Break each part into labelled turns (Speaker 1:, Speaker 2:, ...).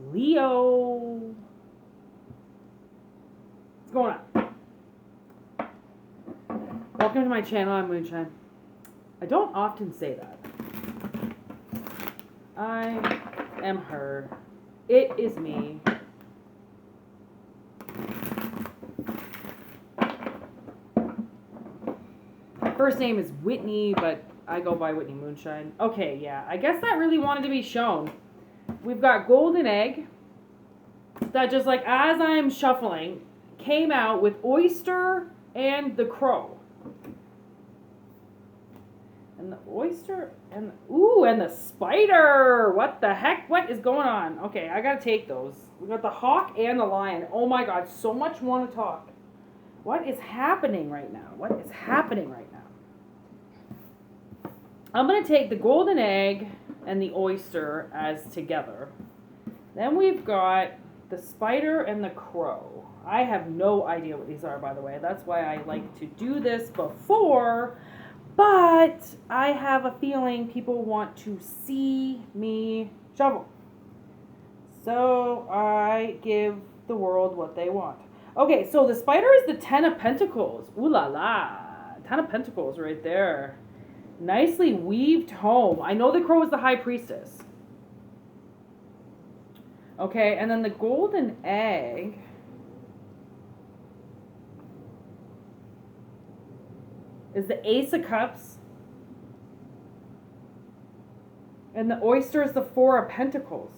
Speaker 1: Leo. What's going on? Welcome to my channel. I'm Moonshine. I don't often say that. I am her. It is me. My first name is Whitney, but I go by Whitney Moonshine. Okay, yeah. I guess that really wanted to be shown. We've got Golden Egg that just like as I'm shuffling came out with Oyster and the Crow. And the Oyster and and the Spider. What the heck? What is going on? Okay, I gotta take those. We got the Hawk and the Lion. Oh my God, so much want to talk. What is happening right now? What is happening right now? I'm gonna take the Golden Egg and the Oyster as together. Then we've got the Spider and the Crow. I have no idea what these are, by the way. That's why I like to do this before. But I have a feeling people want to see me shuffle. So I give the world what they want. Okay, so the Spider is the Ten of Pentacles. Ooh la la. Ten of Pentacles right there. Nicely weaved home. I know the Crow is the High Priestess. Okay, and then the Golden Egg is the Ace of Cups. And the Oyster is the Four of Pentacles.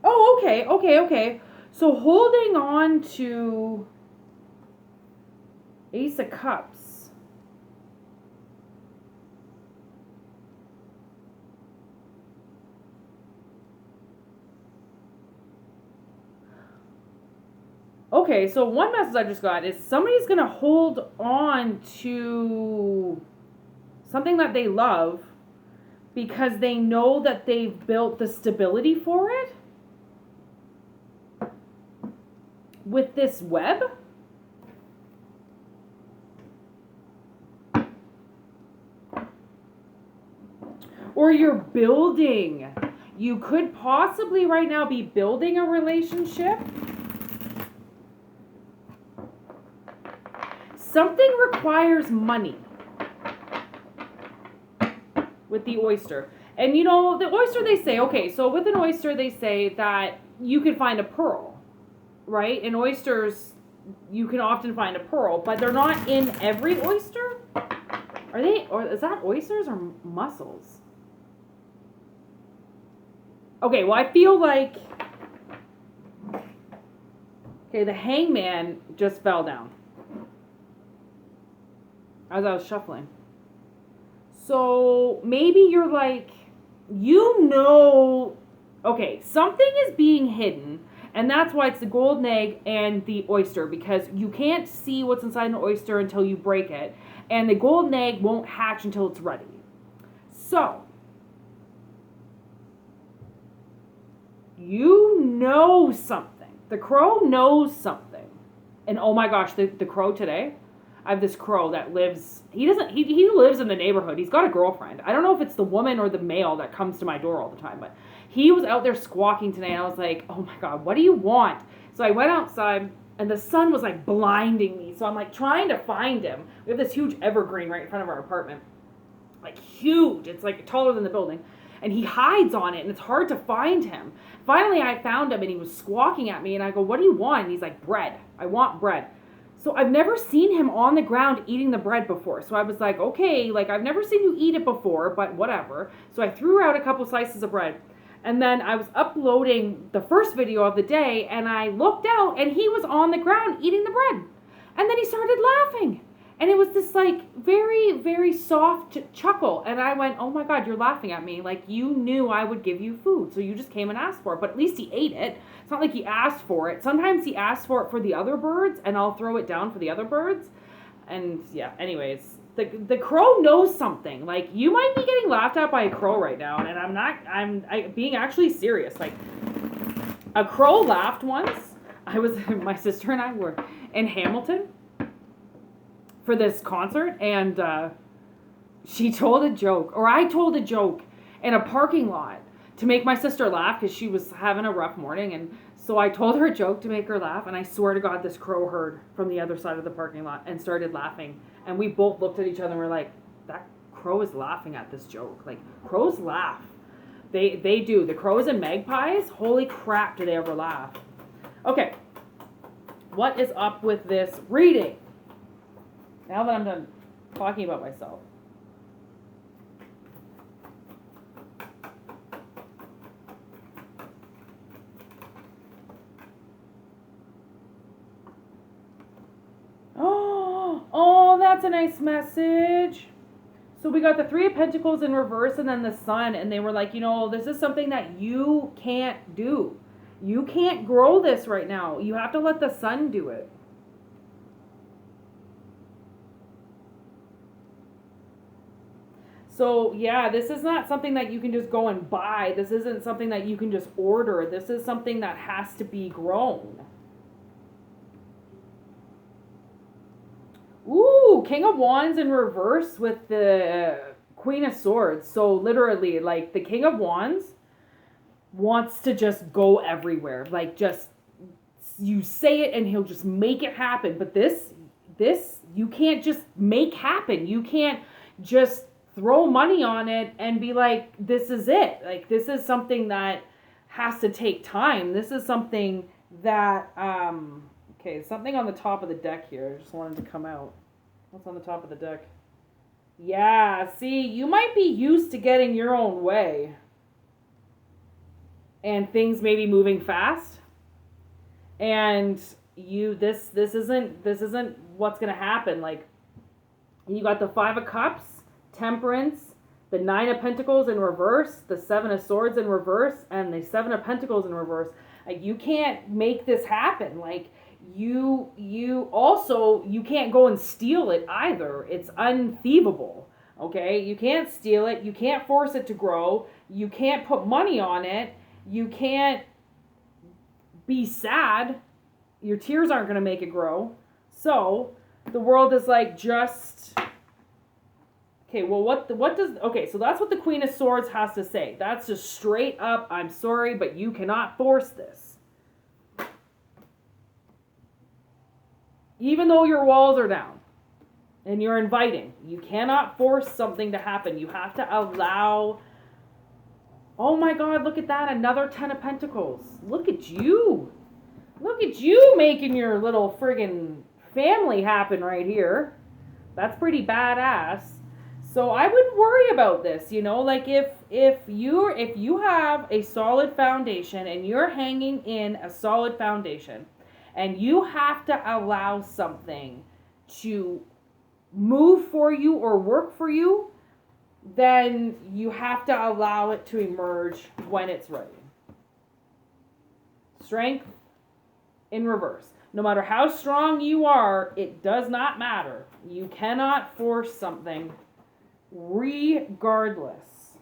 Speaker 1: Oh, okay. So holding on to Ace of Cups. Okay, so one message I just got is somebody's going to hold on to something that they love because they know that they've built the stability for it with this web. Or you're building. You could possibly right now be building a relationship. Something requires money with the Oyster. And you know, the Oyster they say, okay, so with an Oyster they say that you can find a pearl, right? In oysters, you can often find a pearl, but they're not in every oyster. Are they, or is that oysters or mussels? Okay, well I feel like, okay, the Hangman just fell down as I was shuffling. So maybe you're like, you know, okay, something is being hidden, and that's why it's the Golden Egg and the Oyster, because you can't see what's inside an oyster until you break it, and the Golden Egg won't hatch until it's ready. So, you know something. The Crow knows something. And oh my gosh, the Crow today, I have this Crow that lives, he lives in the neighborhood. He's got a girlfriend. I don't know if it's the woman or the male that comes to my door all the time, but he was out there squawking today, and I was like, oh my God, what do you want? So I went outside, and the sun was like blinding me. So I'm like trying to find him. We have this huge evergreen right in front of our apartment. Like huge. It's like taller than the building. And he hides on it, and it's hard to find him. Finally, I found him, and he was squawking at me, and I go, what do you want? And he's like, bread. I want bread. So I've never seen him on the ground eating the bread before. So I was like, okay, like I've never seen you eat it before, but whatever. So I threw out a couple slices of bread. And then I was uploading the first video of the day, and I looked out, and he was on the ground eating the bread. And then he started laughing. And it was this like very, very soft chuckle. And I went, oh my God, you're laughing at me. Like you knew I would give you food. So you just came and asked for it. But at least he ate it. It's not like he asked for it. Sometimes he asks for it for the other birds, and I'll throw it down for the other birds. And yeah, anyways, the Crow knows something. Like you might be getting laughed at by a crow right now. And I'm being actually serious. Like a crow laughed once. My sister and I were in Hamilton for this concert, and she told a joke, or I told a joke in a parking lot to make my sister laugh because she was having a rough morning. And so I told her a joke to make her laugh. And I swear to God, this crow heard from the other side of the parking lot and started laughing. And we both looked at each other and were like, that crow is laughing at this joke. Like, crows laugh. They do. The crows and magpies, holy crap, do they ever laugh. Okay. What is up with this reading? Now that I'm done talking about myself. Oh, that's a nice message. So we got the Three of Pentacles in reverse and then the Sun. And they were like, this is something that you can't do. You can't grow this right now. You have to let the Sun do it. So, yeah, this is not something that you can just go and buy. This isn't something that you can just order. This is something that has to be grown. Ooh, King of Wands in reverse with the Queen of Swords. So, literally, like, the King of Wands wants to just go everywhere. Like, just, you say it and he'll just make it happen. But this, you can't just make happen. You can't just throw money on it and be like, this is it. Like, this is something that has to take time. This is something that, okay, something on the top of the deck here. I just wanted to come out. What's on the top of the deck? Yeah, see, you might be used to getting your own way. And things may be moving fast. And this isn't what's going to happen. Like, you got the Five of Cups, Temperance, the Nine of Pentacles in reverse, the Seven of Swords in reverse, and the Seven of Pentacles in reverse. Like, you can't make this happen. Like, you can't go and steal it either. It's unthieveable. Okay? You can't steal it. You can't force it to grow. You can't put money on it. You can't be sad. Your tears aren't going to make it grow. So, the world is like, just... Okay, well, so that's what the Queen of Swords has to say. That's just straight up, I'm sorry, but you cannot force this. Even though your walls are down and you're inviting, you cannot force something to happen. You have to allow... Oh my God, look at that, another Ten of Pentacles. Look at you. Look at you making your little friggin' family happen right here. That's pretty badass. So I wouldn't worry about this, like if you have a solid foundation and you're hanging in a solid foundation and you have to allow something to move for you or work for you, then you have to allow it to emerge when it's ready. Strength in reverse. No matter how strong you are, it does not matter. You cannot force something regardless.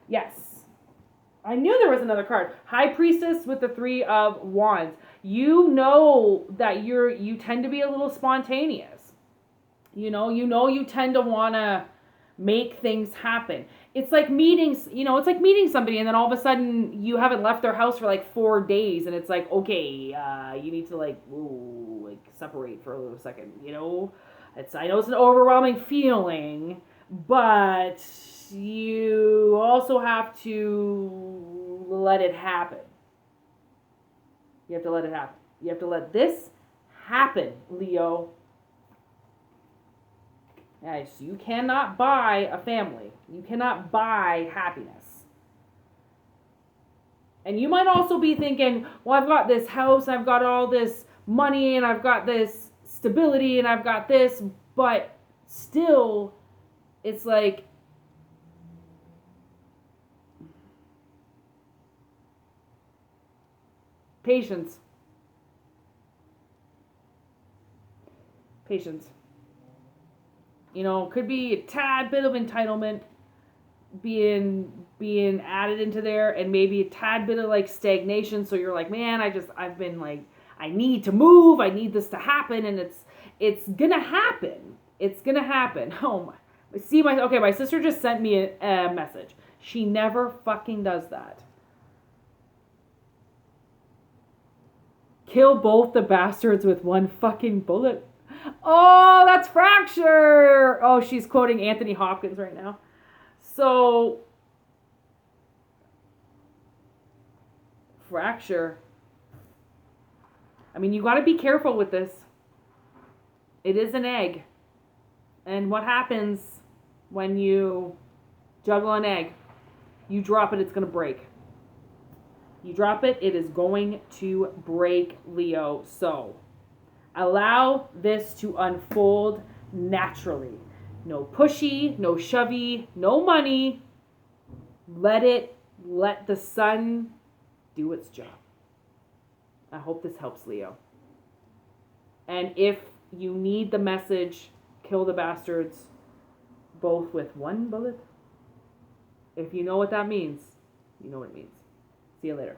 Speaker 1: Yes. I knew there was another card. High Priestess with the Three of Wands. You know that you tend to be a little spontaneous. You tend to want to make things happen. It's like meetings, it's like meeting somebody and then all of a sudden you haven't left their house for like 4 days and it's like, okay, you need to separate for a little second, I know it's an overwhelming feeling, but you also have to let it happen. You have to let it happen. You have to let this happen, Leo. Yes, you cannot buy a family. You cannot buy happiness. And you might also be thinking, well, I've got this house, I've got all this money, and I've got this stability, and I've got this, but still, it's like, patience. Patience. Could be a tad bit of entitlement being added into there, and maybe a tad bit of like stagnation. So you're like, man, I've been like, I need to move. I need this to happen, and it's gonna happen. It's going to happen. Oh my. See, my sister just sent me a message. She never fucking does that. Kill both the bastards with one fucking bullet. Oh, that's Fracture. Oh, she's quoting Anthony Hopkins right now. So, Fracture. I mean, you got to be careful with this. It is an egg. And what happens when you juggle an egg? You drop it, it's going to break. You drop it, it is going to break, Leo. So, allow this to unfold naturally. No pushy, no shovey, no money. Let the sun do its job. I hope this helps, Leo. And if you need the message, kill the bastards, both with one bullet. If you know what that means, you know what it means. See you later.